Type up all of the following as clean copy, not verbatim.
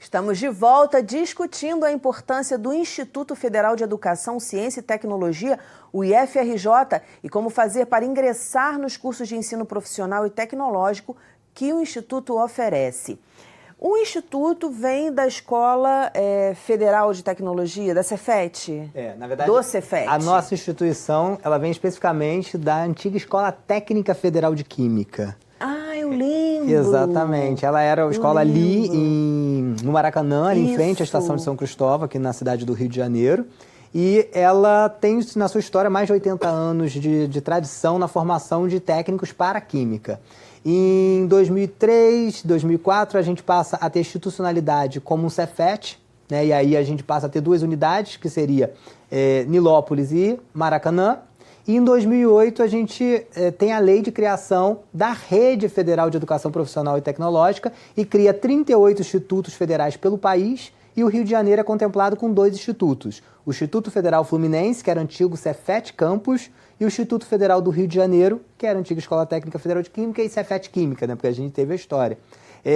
Estamos de volta discutindo a importância do Instituto Federal de Educação, Ciência e Tecnologia, o IFRJ, e como fazer para ingressar nos cursos de ensino profissional e tecnológico que o Instituto oferece. O Instituto vem da Escola Federal de Tecnologia, da Cefet? Na verdade, do Cefet. A nossa instituição, ela vem especificamente da antiga Escola Técnica Federal de Química. Ah, eu lembro! Exatamente. Ela era a escola ali no Maracanã, ali em frente à Estação de São Cristóvão, aqui na cidade do Rio de Janeiro. E ela tem na sua história mais de 80 anos de tradição na formação de técnicos para a Química. Em 2003, 2004, a gente passa a ter institucionalidade como um Cefet, né? E aí a gente passa a ter duas unidades, que seria Nilópolis e Maracanã. E em 2008 a gente tem a lei de criação da Rede Federal de Educação Profissional e Tecnológica e cria 38 institutos federais pelo país, e o Rio de Janeiro é contemplado com 2 institutos. O Instituto Federal Fluminense, que era o antigo Cefet Campus, e o Instituto Federal do Rio de Janeiro, que era a antiga Escola Técnica Federal de Química, e Cefet Química, né, porque a gente teve a história.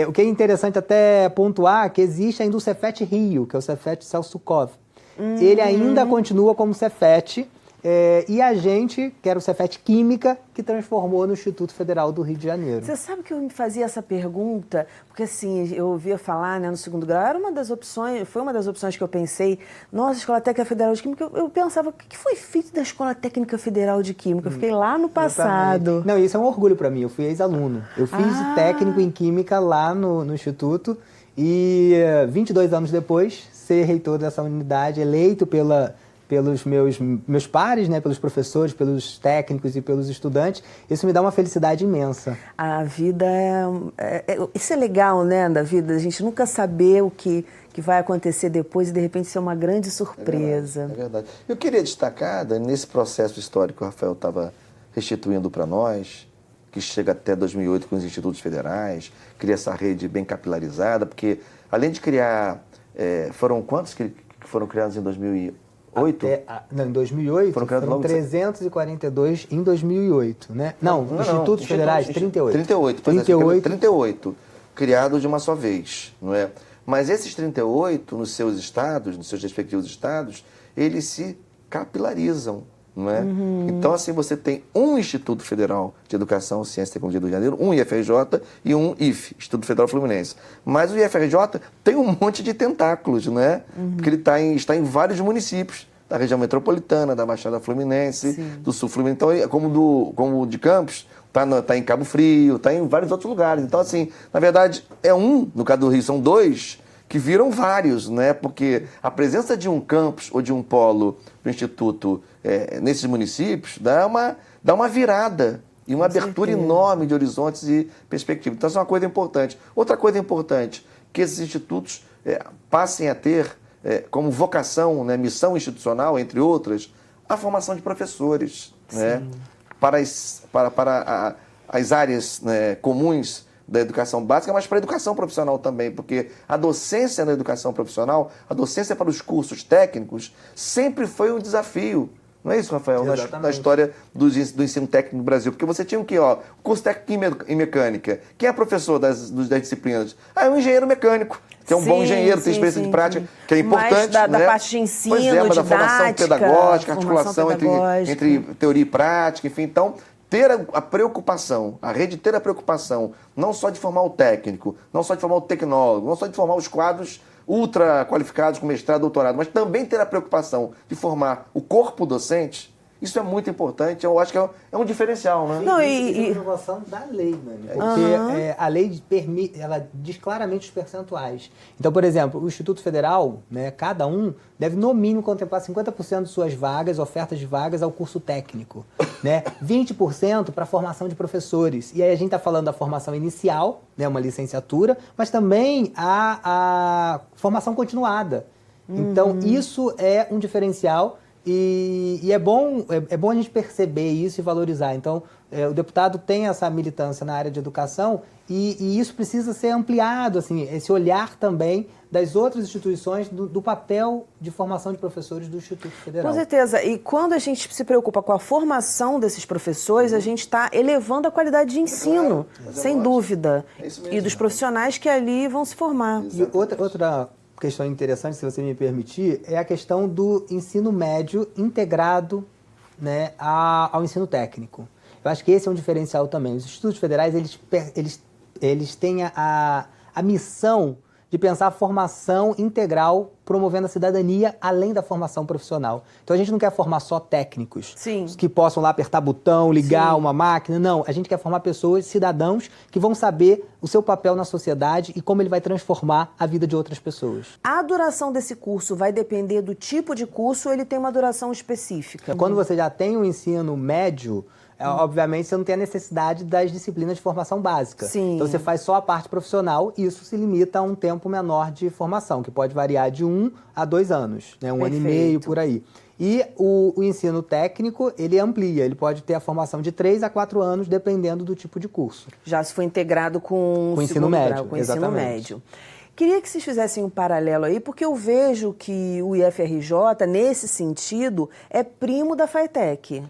O que é interessante até pontuar é que existe ainda o Cefet Rio, que é o Cefet Celso Koff. Ele ainda continua como Cefet, e a gente, que era o Cefet Química, que transformou no Instituto Federal do Rio de Janeiro. Você sabe que eu me fazia essa pergunta, porque assim, eu ouvia falar, né, no segundo grau, era uma das opções, foi uma das opções que eu pensei, nossa, Escola Técnica Federal de Química, eu pensava, o que foi feito da Escola Técnica Federal de Química? Eu fiquei lá no passado. Não, isso é um orgulho para mim, eu fui ex-aluno. Eu fiz técnico em Química lá no Instituto, e 22 anos depois, ser reitor dessa unidade, eleito pelos meus pares, né, pelos professores, pelos técnicos e pelos estudantes, isso me dá uma felicidade imensa. A vida isso é legal, né, da vida, a gente nunca saber o que vai acontecer depois e de repente ser uma grande surpresa. É verdade. Eu queria destacar, nesse processo histórico que o Rafael estava restituindo para nós, que chega até 2008 com os institutos federais, cria essa rede bem capilarizada, porque além de criar, foram quantos que foram criados em 2008? Em 2008, foram 342 em 2008, né? Não, institutos federais, 38. 38 criados de uma só vez, não é? Mas esses 38, nos seus estados, nos seus respectivos estados, eles se capilarizam, não é? Então, assim, você tem um Instituto Federal de Educação, Ciência e Tecnologia do Rio de Janeiro, um IFRJ e um IF, Instituto Federal Fluminense. Mas o IFRJ tem um monte de tentáculos, não é? Porque ele está em vários municípios da região metropolitana, da Baixada Fluminense, do Sul Fluminense. Então, como o de Campos, está em Cabo Frio, está em vários outros lugares. Então, assim, na verdade, no caso do Rio, são 2 que viram vários, né? Porque a presença de um campus ou de um polo do Instituto nesses municípios dá uma virada e uma abertura enorme de horizontes e perspectivas. Então, isso é uma coisa importante. Outra coisa importante, que esses institutos passem a ter como vocação, né, missão institucional, entre outras, a formação de professores, né? Para as áreas, né, comuns da educação básica, mas para a educação profissional também, porque a docência na educação profissional, a docência para os cursos técnicos, sempre foi um desafio. Não é isso, Rafael? Na história do ensino técnico no Brasil. Porque você tinha o quê? Curso técnico em mecânica. Quem é professor das disciplinas? É um engenheiro mecânico, que é um bom engenheiro, tem experiência de prática, que é importante. Mas da parte de ensino, mas da didática, formação pedagógica, articulação entre teoria e prática, enfim. Então, ter a preocupação, a rede ter a preocupação, não só de formar o técnico, não só de formar o tecnólogo, não só de formar os quadros ultra qualificados com mestrado, doutorado, mas também ter a preocupação de formar o corpo docente, isso é muito importante. Eu acho que é um diferencial, né? Não, e inovação da lei, né? Porque a lei permite, ela diz claramente os percentuais. Então, por exemplo, o Instituto Federal, né, cada um deve no mínimo contemplar 50% de suas vagas, ofertas de vagas ao curso técnico, né? 20% para a formação de professores. E aí a gente está falando da formação inicial, né, uma licenciatura, mas também a formação continuada. Então, isso é um diferencial E é bom a gente perceber isso e valorizar. Então, o deputado tem essa militância na área de educação e isso precisa ser ampliado, assim, esse olhar também das outras instituições do papel de formação de professores do Instituto Federal. Com certeza. E quando a gente se preocupa com a formação desses professores, a gente está elevando a qualidade de ensino, sem dúvida. E dos profissionais que ali vão se formar. E outra questão interessante, se você me permitir, é a questão do ensino médio integrado, né, ao ensino técnico. Eu acho que esse é um diferencial também. Os institutos federais, eles têm a missão de pensar a formação integral, promovendo a cidadania além da formação profissional. Então, a gente não quer formar só técnicos, Sim, que possam lá apertar botão, ligar sim, uma máquina. Não, a gente quer formar pessoas, cidadãos, que vão saber o seu papel na sociedade e como ele vai transformar a vida de outras pessoas. A duração desse curso vai depender do tipo de curso ou ele tem uma duração específica? Quando você já tem um ensino médio, obviamente você não tem a necessidade das disciplinas de formação básica. Sim. Então você faz só a parte profissional e isso se limita a um tempo menor de formação, que pode variar de 1 a 2 anos, né? Um ano e meio, por aí. E o ensino técnico, ele amplia, ele pode ter a formação de 3 a 4 anos, dependendo do tipo de curso. Já se foi integrado com o ensino médio, grau, com o exatamente. ensino médio. Queria que vocês fizessem um paralelo aí, porque eu vejo que o IFRJ, nesse sentido, é primo da FATEC.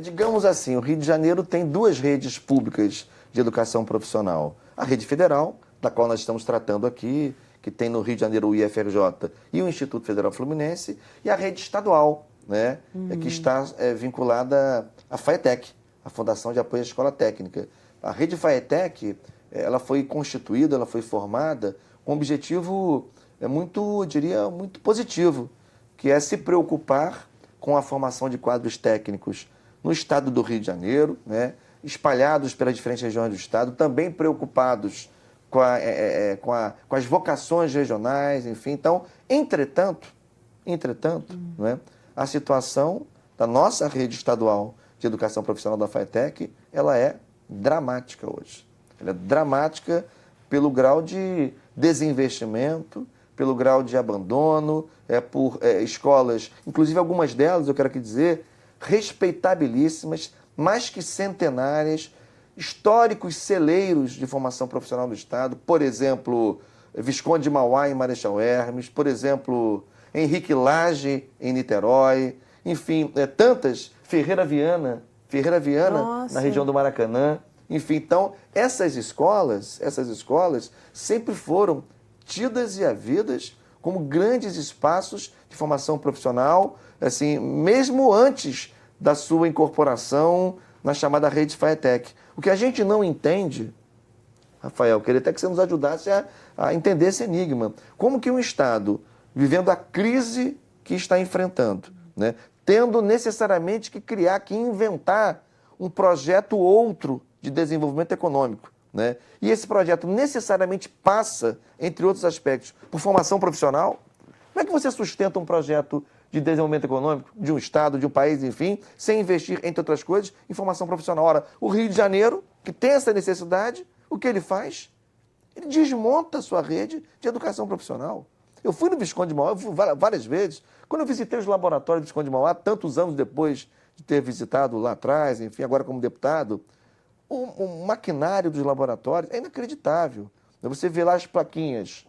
Digamos assim, o Rio de Janeiro tem 2 redes públicas de educação profissional. A rede federal, da qual nós estamos tratando aqui, que tem no Rio de Janeiro o IFRJ e o Instituto Federal Fluminense, e a rede estadual, né, que está vinculada à FATEC, a Fundação de Apoio à Escola Técnica. A rede FATEC, ela foi constituída, ela foi formada com um objetivo muito, eu diria, muito positivo, que é se preocupar com a formação de quadros técnicos no estado do Rio de Janeiro, né, espalhados pelas diferentes regiões do estado, também preocupados com as vocações regionais, enfim. Então, entretanto, não é, a situação da nossa rede estadual de educação profissional da FATEC, ela é dramática hoje. Ela é dramática pelo grau de desinvestimento, pelo grau de abandono, por escolas, inclusive algumas delas, eu quero aqui dizer, respeitabilíssimas, mais que centenárias, históricos celeiros de formação profissional do Estado, por exemplo, Visconde de Mauá em Marechal Hermes, por exemplo, Henrique Lage em Niterói, enfim, tantas, Ferreira Viana Nossa, na região do Maracanã, enfim, então essas escolas sempre foram tidas e havidas como grandes espaços de formação profissional, assim, mesmo antes da sua incorporação na chamada rede FATEC. O que a gente não entende, Rafael, queria até que você nos ajudasse a entender esse enigma. Como que um Estado, vivendo a crise que está enfrentando, né, tendo necessariamente que criar, que inventar um projeto outro de desenvolvimento econômico, né, e esse projeto necessariamente passa, entre outros aspectos, por formação profissional? Como é que você sustenta um projeto de desenvolvimento econômico de um estado, de um país, enfim, sem investir, entre outras coisas, em formação profissional? Ora, o Rio de Janeiro, que tem essa necessidade, o que ele faz? Ele desmonta a sua rede de educação profissional. Eu fui no Visconde de Mauá, eu fui várias vezes. Quando eu visitei os laboratórios do Visconde de Mauá, tantos anos depois de ter visitado lá atrás, enfim, agora como deputado, o maquinário dos laboratórios é inacreditável. Você vê lá as plaquinhas,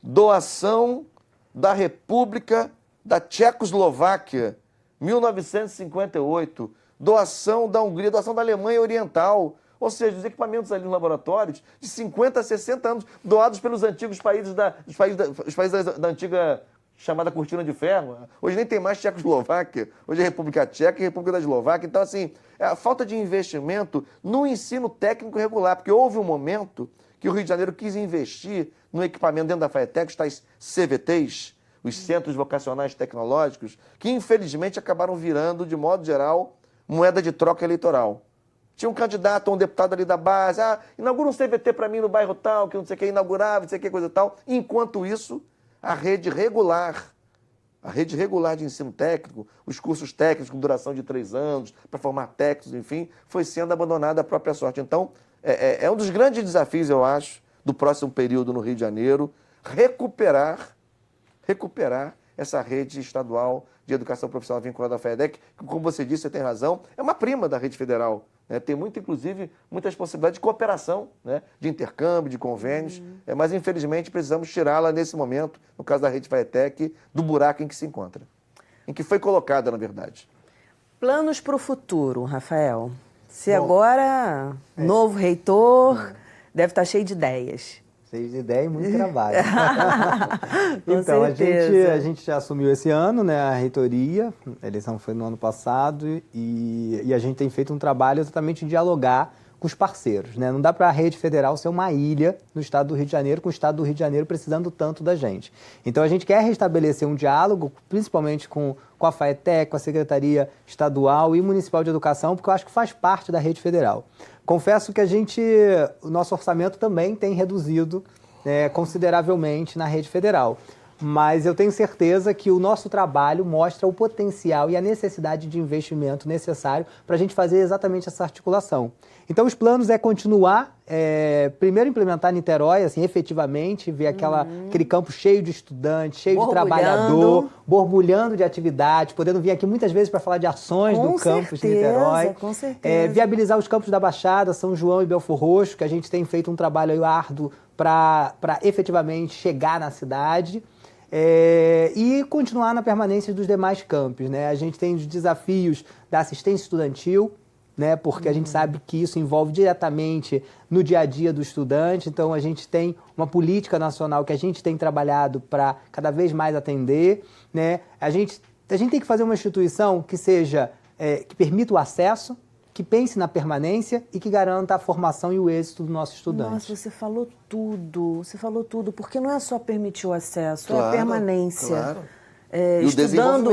doação da República da Tchecoslováquia, 1958, doação da Hungria, doação da Alemanha Oriental, ou seja, os equipamentos ali nos laboratórios de 50 a 60 anos, doados pelos antigos países os países da antiga chamada Cortina de Ferro. Hoje nem tem mais Tchecoslováquia, hoje é República Tcheca e República da Eslováquia. Então, assim, a falta de investimento no ensino técnico regular, porque houve um momento que o Rio de Janeiro quis investir no equipamento dentro da FATEC, os tais CVTs, os Centros Vocacionais Tecnológicos, que infelizmente acabaram virando, de modo geral, moeda de troca eleitoral. Tinha um candidato, um deputado ali da base, inaugura um CVT para mim no bairro tal, que não sei o que, inaugurava, não sei o que, coisa tal. Enquanto isso, a rede regular de ensino técnico, os cursos técnicos com duração de 3 anos, para formar técnicos, enfim, foi sendo abandonada à própria sorte. Então, é um dos grandes desafios, eu acho, do próximo período no Rio de Janeiro, recuperar essa rede estadual de educação profissional vinculada à FAEDEC, que, como você disse, você tem razão, é uma prima da rede federal. Né? Tem inclusive, muitas possibilidades de cooperação, né? De intercâmbio, de convênios, mas infelizmente precisamos tirá-la nesse momento, no caso da rede FAETEC, do buraco em que se encontra, em que foi colocada, na verdade. Planos para o futuro, Rafael? Se agora, novo reitor, deve estar cheio de ideias. Cheio de ideia e muito trabalho. Com Então, certeza. a gente já assumiu esse ano, né, a reitoria, a eleição foi no ano passado, e a gente tem feito um trabalho exatamente de dialogar com os parceiros, né? Não dá para a rede federal ser uma ilha no estado do Rio de Janeiro, com o estado do Rio de Janeiro precisando tanto da gente. Então, a gente quer restabelecer um diálogo, principalmente com a FAETEC, com a Secretaria Estadual e Municipal de Educação, porque eu acho que faz parte da rede federal. Confesso que o nosso orçamento também tem reduzido consideravelmente na rede federal. Mas eu tenho certeza que o nosso trabalho mostra o potencial e a necessidade de investimento necessário para a gente fazer exatamente essa articulação. Então, os planos é continuar, primeiro implementar Niterói, assim, efetivamente, ver aquele campo cheio de estudantes, cheio de trabalhador, borbulhando de atividades, podendo vir aqui muitas vezes para falar de ações do campus de Niterói. Com certeza. Viabilizar os campos da Baixada, São João e Belfor Roxo, que a gente tem feito um trabalho árduo para efetivamente chegar na cidade. E continuar na permanência dos demais campos, né? A gente tem os desafios da assistência estudantil, né? Porque a gente sabe que isso envolve diretamente no dia a dia do estudante, então a gente tem uma política nacional que a gente tem trabalhado para cada vez mais atender, né? A gente tem que fazer uma instituição que seja, que permita o acesso, que pense na permanência e que garanta a formação e o êxito do nosso estudante. Nossa, você falou tudo, porque não é só permitir o acesso, é a permanência. Claro. Estudando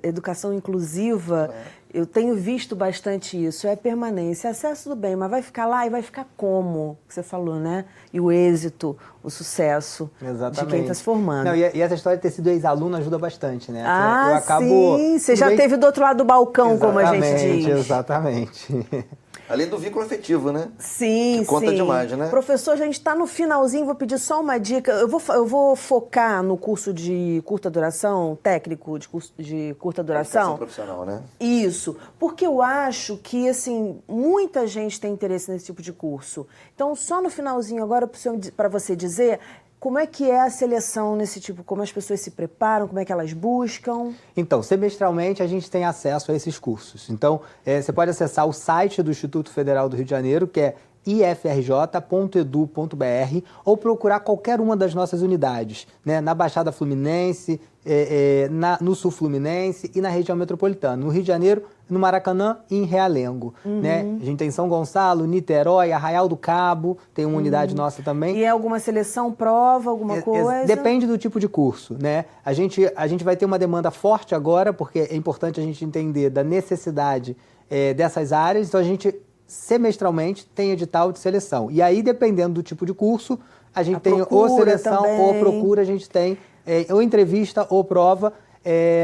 educação inclusiva, eu tenho visto bastante isso, é permanência, acesso tudo bem, mas vai ficar lá e vai ficar como, que você falou, né? E o êxito, o sucesso de quem está se formando. Não, e essa história de ter sido ex-aluno ajuda bastante, né? Sim, você já esteve do outro lado do balcão, como a gente diz. Exatamente. Além do vínculo afetivo, né? Sim, que conta demais, né? Professor, a gente está no finalzinho, vou pedir só uma dica. Eu vou focar no curso de curta duração, técnico de curta duração. Educação profissional, né? Isso, porque eu acho que, assim, muita gente tem interesse nesse tipo de curso. Então, só no finalzinho agora, para você dizer... Como é que é a seleção nesse tipo? Como as pessoas se preparam? Como é que elas buscam? Então, semestralmente a gente tem acesso a esses cursos. Então, você pode acessar o site do Instituto Federal do Rio de Janeiro, que é ifrj.edu.br, ou procurar qualquer uma das nossas unidades, né? Na Baixada Fluminense, no Sul Fluminense e na região metropolitana. No Rio de Janeiro, no Maracanã e em Realengo. Né? A gente tem São Gonçalo, Niterói, Arraial do Cabo, tem uma unidade nossa também. E é alguma seleção, prova, alguma coisa? Depende do tipo de curso. Né? A gente vai ter uma demanda forte agora, porque é importante a gente entender da necessidade dessas áreas, então a gente semestralmente tem edital de seleção. E aí, dependendo do tipo de curso, a gente tem ou seleção também, ou procura, a gente tem ou entrevista ou prova.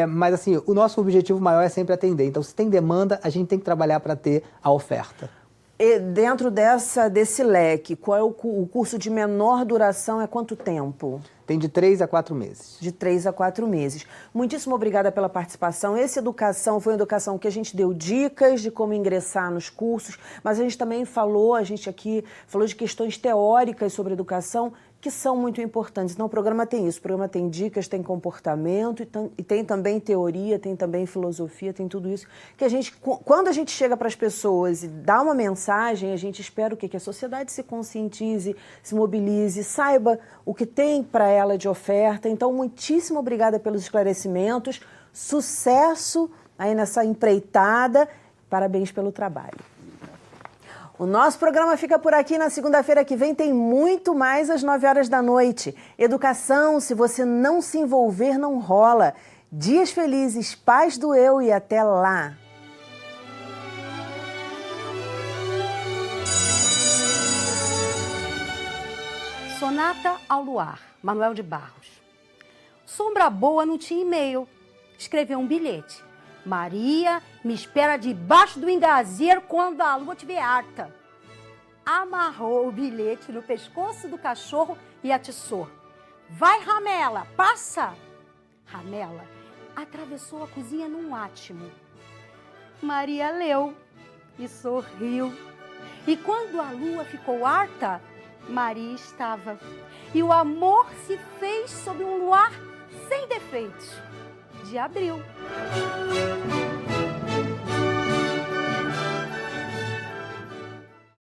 Mas assim, o nosso objetivo maior é sempre atender. Então, se tem demanda, a gente tem que trabalhar para ter a oferta. E dentro desse leque, qual é o curso de menor duração? É quanto tempo? Tem de 3 a 4 meses. De 3 a 4 meses. Muitíssimo obrigada pela participação. Essa educação foi uma educação que a gente deu dicas de como ingressar nos cursos, mas a gente também falou de questões teóricas sobre educação que são muito importantes. Então, o programa tem isso. O programa tem dicas, tem comportamento e tem também teoria, tem também filosofia, tem tudo isso. Que quando a gente chega para as pessoas e dá uma mensagem, a gente espera o quê? Que a sociedade se conscientize, se mobilize, saiba o que tem para ela de oferta. Então, muitíssimo obrigada pelos esclarecimentos. Sucesso aí nessa empreitada. Parabéns pelo trabalho. O nosso programa fica por aqui. Na segunda-feira que vem tem muito mais às 9 horas da noite. Educação, se você não se envolver, não rola. Dias felizes, paz do eu e até lá. Sonata ao Luar, Manuel de Barros. Sombra boa não tinha e-mail. Escreveu um bilhete. Maria me espera debaixo do engazeiro quando a lua estiver harta. Amarrou o bilhete no pescoço do cachorro e atiçou. Vai, Ramela, passa! Ramela atravessou a cozinha num átimo. Maria leu e sorriu. E quando a lua ficou harta, Maria estava. E o amor se fez sob um luar sem defeitos de abril.